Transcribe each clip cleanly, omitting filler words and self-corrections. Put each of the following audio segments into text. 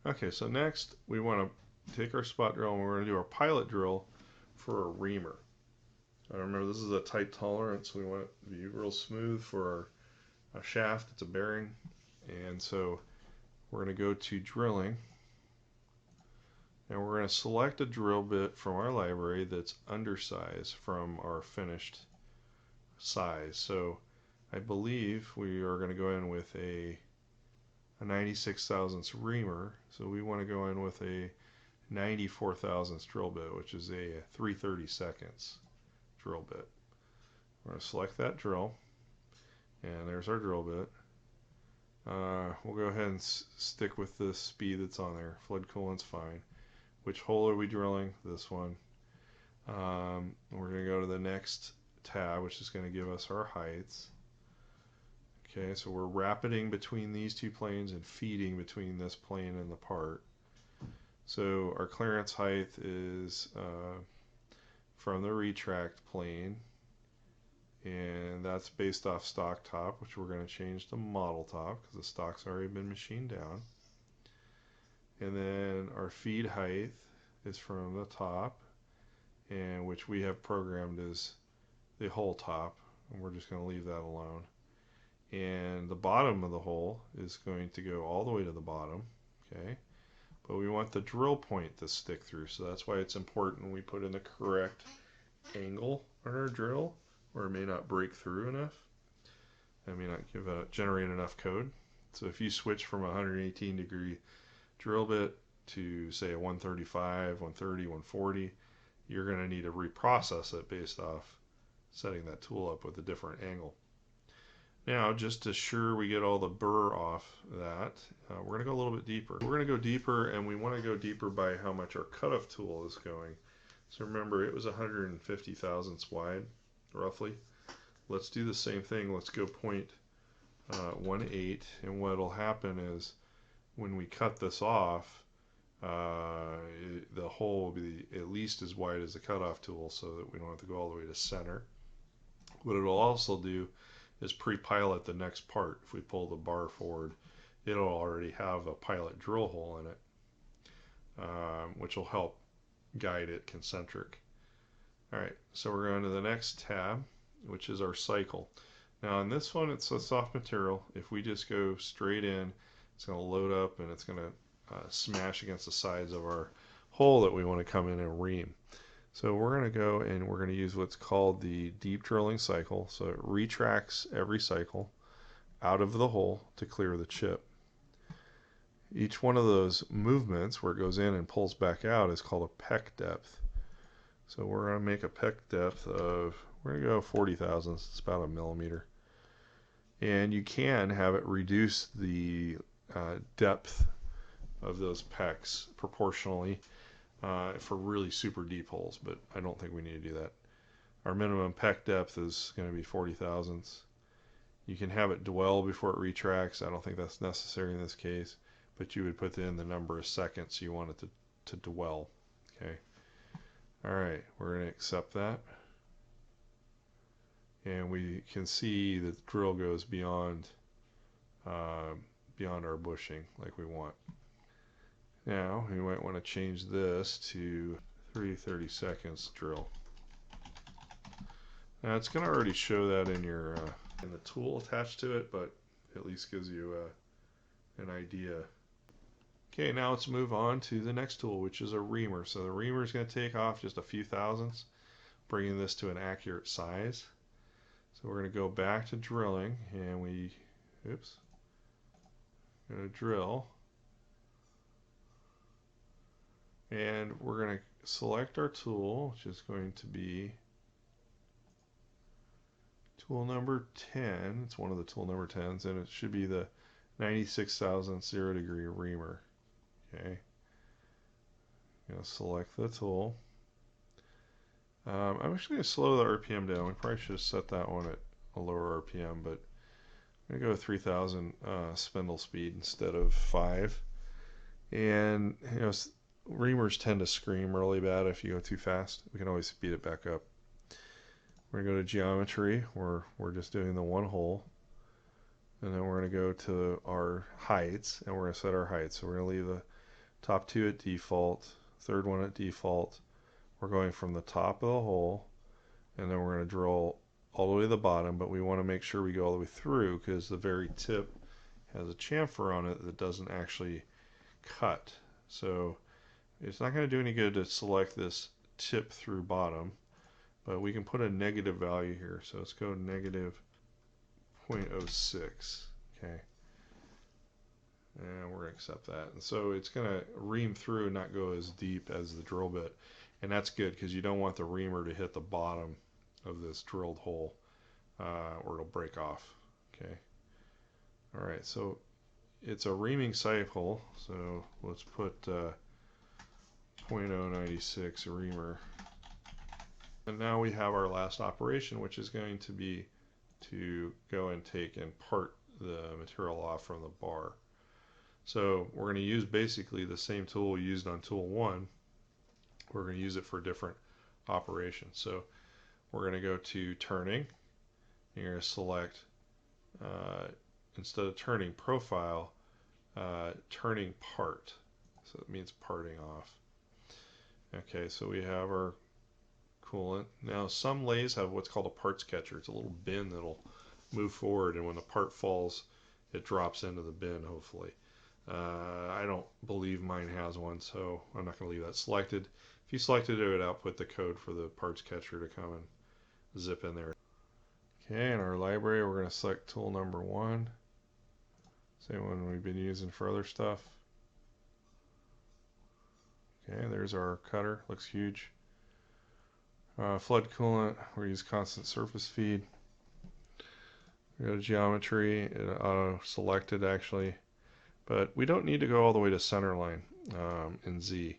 Okay, so next we want to take our spot drill and we're going to do our pilot drill for a reamer. Remember, this is a tight tolerance, so we want it to be real smooth for our shaft. It's a bearing, and so we're going to go to drilling, and we're going to select a drill bit from our library that's undersized from our finished size. So I believe we are going to go in with a 96 thousandths reamer, so we want to go in with a 94 thousandths drill bit, which is a 3/32 drill bit. We're going to select that drill, and there's our drill bit. We'll go ahead and stick with the speed that's on there. Flood coolant's fine. Which hole are we drilling? This one. We're going to go to the next tab, which is going to give us our heights. Okay, so we're rapiding between these two planes and feeding between this plane and the part. So our clearance height is from the retract plane, and that's based off stock top, which we're going to change to model top because the stock's already been machined down. And then our feed height is from the top, and which we have programmed as the hole top, and we're just going to leave that alone. And the bottom of the hole is going to go all the way to the bottom, okay? But we want the drill point to stick through, so that's why it's important we put in the correct angle on our drill, or it may not break through enough. It may not generate enough code. So if you switch from a 118-degree drill bit to say a 135, 130, 140, you're going to need to reprocess it based off setting that tool up with a different angle. Now, just to ensure we get all the burr off that, we're going to go a little bit deeper. We're going to go deeper, and we want to go deeper by how much our cutoff tool is going. So remember, it was 150 thousandths wide, roughly. Let's do the same thing. Let's go 0.18, and what will happen is when we cut this off, the hole will be at least as wide as the cutoff tool so that we don't have to go all the way to center. What it'll also do is pre-pilot the next part. If we pull the bar forward, it'll already have a pilot drill hole in it, which will help guide it concentric. Alright, so we're going to the next tab, which is our cycle. Now on this one, it's a soft material. If we just go straight in, it's going to load up and it's going to smash against the sides of our hole that we want to come in and ream. So we're going to go and we're going to use what's called the deep drilling cycle. So it retracts every cycle out of the hole to clear the chip. Each one of those movements where it goes in and pulls back out is called a peck depth. So we're going to make a peck depth of, we're going to go 40 thousandths, it's about a millimeter. And you can have it reduce the depth of those pecks proportionally for really super deep holes, but I don't think we need to do that. Our minimum peck depth is going to be 40 thousandths. You can have it dwell before it retracts. I don't think that's necessary in this case, but you would put in the number of seconds you want it to dwell. Okay. All right, we're going to accept that. And we can see that the drill goes beyond our bushing like we want. Now we might want to change this to 3/32 drill. Now it's going to already show that in your in the tool attached to it, but at least gives you an idea. Okay, now let's move on to the next tool, which is a reamer. So the reamer is going to take off just a few thousandths, bringing this to an accurate size. So we're going to go back to drilling, and we're going to drill. And we're going to select our tool, which is going to be tool number 10. It's one of the tool number 10s, and it should be the 96 thousandths 0-degree reamer. Okay. I'm going to select the tool. I'm actually going to slow the RPM down. We probably should have set that one at a lower RPM, but I'm going to go with 3000 spindle speed instead of 5. And you know, reamers tend to scream really bad if you go too fast. We can always speed it back up. We're going to go to geometry, where we're just doing the one hole. And then we're going to go to our heights, and we're going to set our heights. So we're going to leave top two at default, third one at default. We're going from the top of the hole, and then we're going to drill all the way to the bottom, but we want to make sure we go all the way through because the very tip has a chamfer on it that doesn't actually cut. So it's not going to do any good to select this tip through bottom, but we can put a negative value here. So let's go negative 0.06. Okay. And we're going to accept that. And so it's going to ream through and not go as deep as the drill bit. And that's good because you don't want the reamer to hit the bottom of this drilled hole or it'll break off. Okay. All right, so it's a reaming cycle. So let's put 0.096 reamer. And now we have our last operation, which is going to be to go and take and part the material off from the bar. So we're going to use basically the same tool we used on tool 1. We're going to use it for different operations. So we're going to go to turning. You're going to select, instead of turning profile, turning part. So it means parting off. Okay, so we have our coolant. Now some lathes have what's called a parts catcher. It's a little bin that'll move forward, and when the part falls, it drops into the bin, hopefully. I don't believe mine has one, so I'm not going to leave that selected. If you selected it, it would output the code for the parts catcher to come and zip in there. Okay, in our library, we're going to select tool number 1. Same one we've been using for other stuff. Okay, there's our cutter. Looks huge. Flood coolant, we use constant surface feed. We go to geometry, it auto-selected actually. But we don't need to go all the way to center line in Z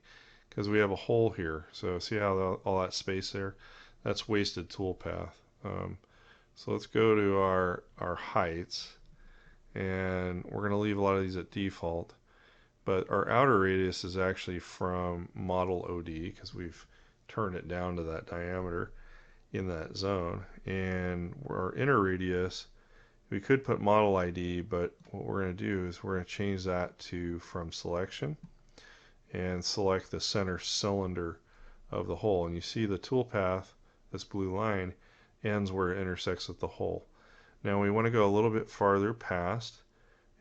because we have a hole here. So see how all that space there? That's wasted toolpath. So let's go to our heights, and we're going to leave a lot of these at default. But our outer radius is actually from model OD because we've turned it down to that diameter in that zone. And our inner radius, we could put model ID, but what we're going to do is we're going to change that to from selection and select the center cylinder of the hole. And you see the toolpath, this blue line, ends where it intersects with the hole. Now we want to go a little bit farther past,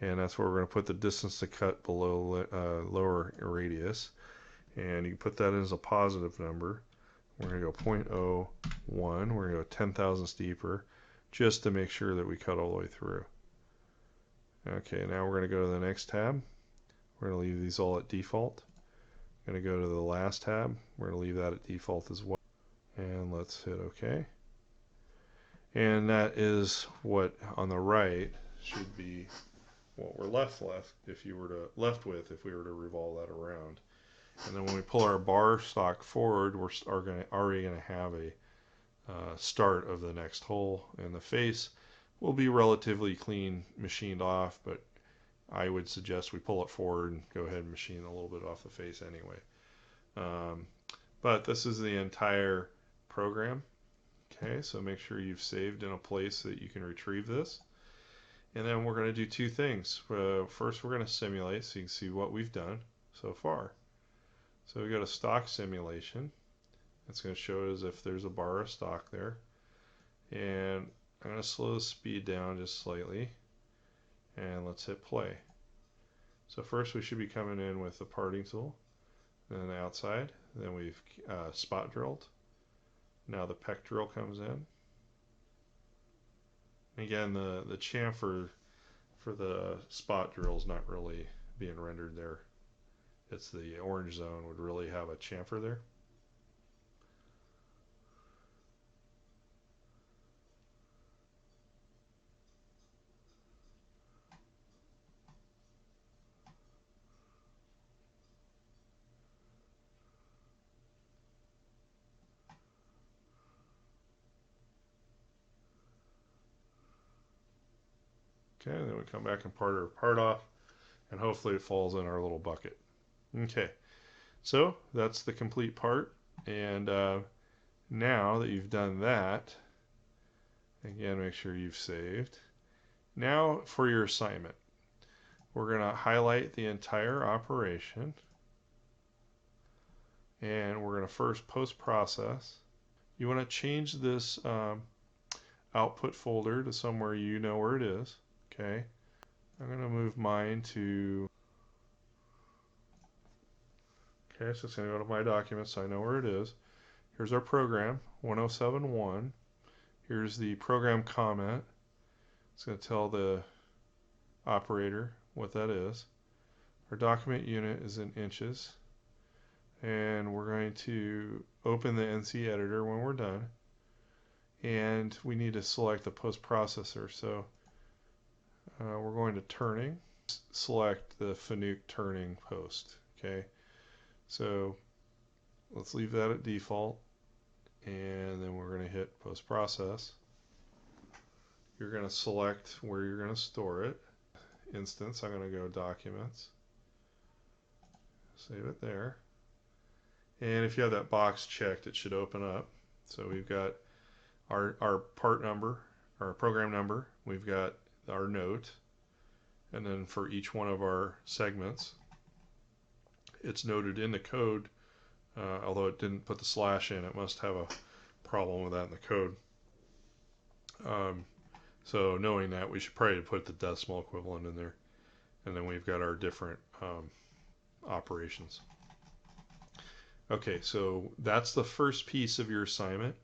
and that's where we're going to put the distance to cut below lower radius. And you can put that as a positive number. We're going to go 0.01. We're going to go 10 thousandths deeper, just to make sure that we cut all the way through. Okay, now we're going to go to the next tab. We're going to leave these all at default. I'm going to go to the last tab. We're going to leave that at default as well. And let's hit OK. And that is what on the right should be what we're left if you were to if we were to revolve that around. And then when we pull our bar stock forward, we're already going to have a start of the next hole, and the face will be relatively clean machined off, but I would suggest we pull it forward and go ahead and machine a little bit off the face anyway. But this is the entire program. Okay, so make sure you've saved in a place that you can retrieve this. And then we're going to do two things. First, we're going to simulate so you can see what we've done so far. So we go to stock simulation. It's going to show as if there's a bar of stock there. And I'm going to slow the speed down just slightly. And let's hit play. So first we should be coming in with the parting tool. Then the outside. Then we've spot drilled. Now the peck drill comes in. Again, the chamfer for the spot drill is not really being rendered there. It's the orange zone would really have a chamfer there. Okay, then we come back and part our part off, and hopefully it falls in our little bucket. Okay, so that's the complete part, and now that you've done that, again, make sure you've saved. Now for your assignment. We're going to highlight the entire operation, And we're going to first post-process. You want to change this output folder to somewhere you know where it is. Okay. I'm going to move mine to, okay, so it's going to go to my documents so I know where it is. Here's our program, 1071. Here's the program comment. It's going to tell the operator what that is. Our document unit is in inches. And we're going to open the NC editor when we're done. And we need to select the post processor. So we're going to turning. Select the Fanuc turning post. Okay. So let's leave that at default. And then we're going to hit post process. You're going to select where you're going to store it. Instance, I'm going to go documents. Save it there. And if you have that box checked, it should open up. So we've got our part number, our program number. We've got our note. And then for each one of our segments, it's noted in the code. Although it didn't put the slash in, it must have a problem with that in the code. So knowing that, we should probably put the decimal equivalent in there. And then we've got our different operations. Okay, so that's the first piece of your assignment.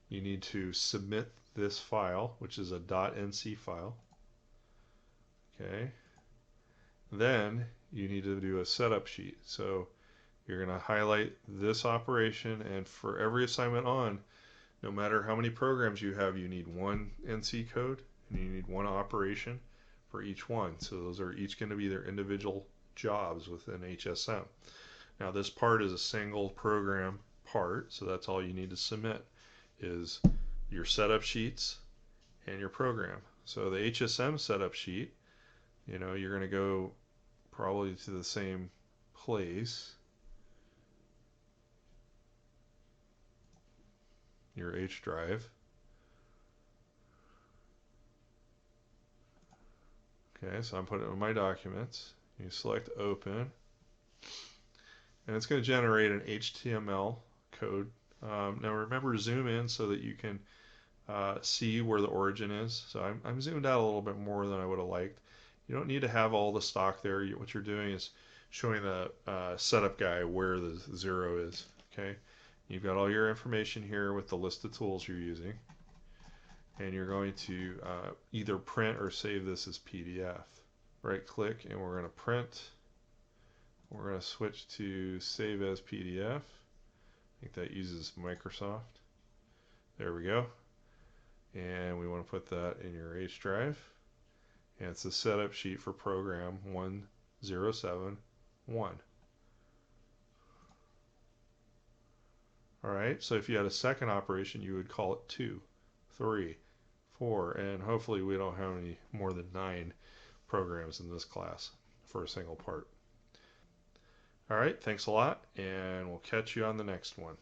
You need to submit this file, which is a .nc file. Okay. Then you need to do a setup sheet. So you're going to highlight this operation, and for every assignment on, no matter how many programs you have, you need one NC code and you need one operation for each one. So those are each going to be their individual jobs within HSM. Now this part is a single program part, so that's all you need to submit is your setup sheets and your program. So the HSM setup sheet, you know, you're going to go probably to the same place, your H drive. Okay, so I'm putting it in my documents. You select open, and it's going to generate an HTML code. Now remember, zoom in so that you can see where the origin is. So I'm zoomed out a little bit more than I would have liked. You don't need to have all the stock there. What you're doing is showing the setup guy where the 0 is. Okay, you've got all your information here with the list of tools you're using, and you're going to either print or save this as PDF. Right click, and we're going to print. We're going to switch to save as PDF. I think that uses Microsoft. There we go. And we want to put that in your H drive. And it's the setup sheet for program 1071. Alright, so if you had a second operation, you would call it 2, 3, 4, and hopefully we don't have any more than 9 programs in this class for a single part. Alright, thanks a lot, and we'll catch you on the next one.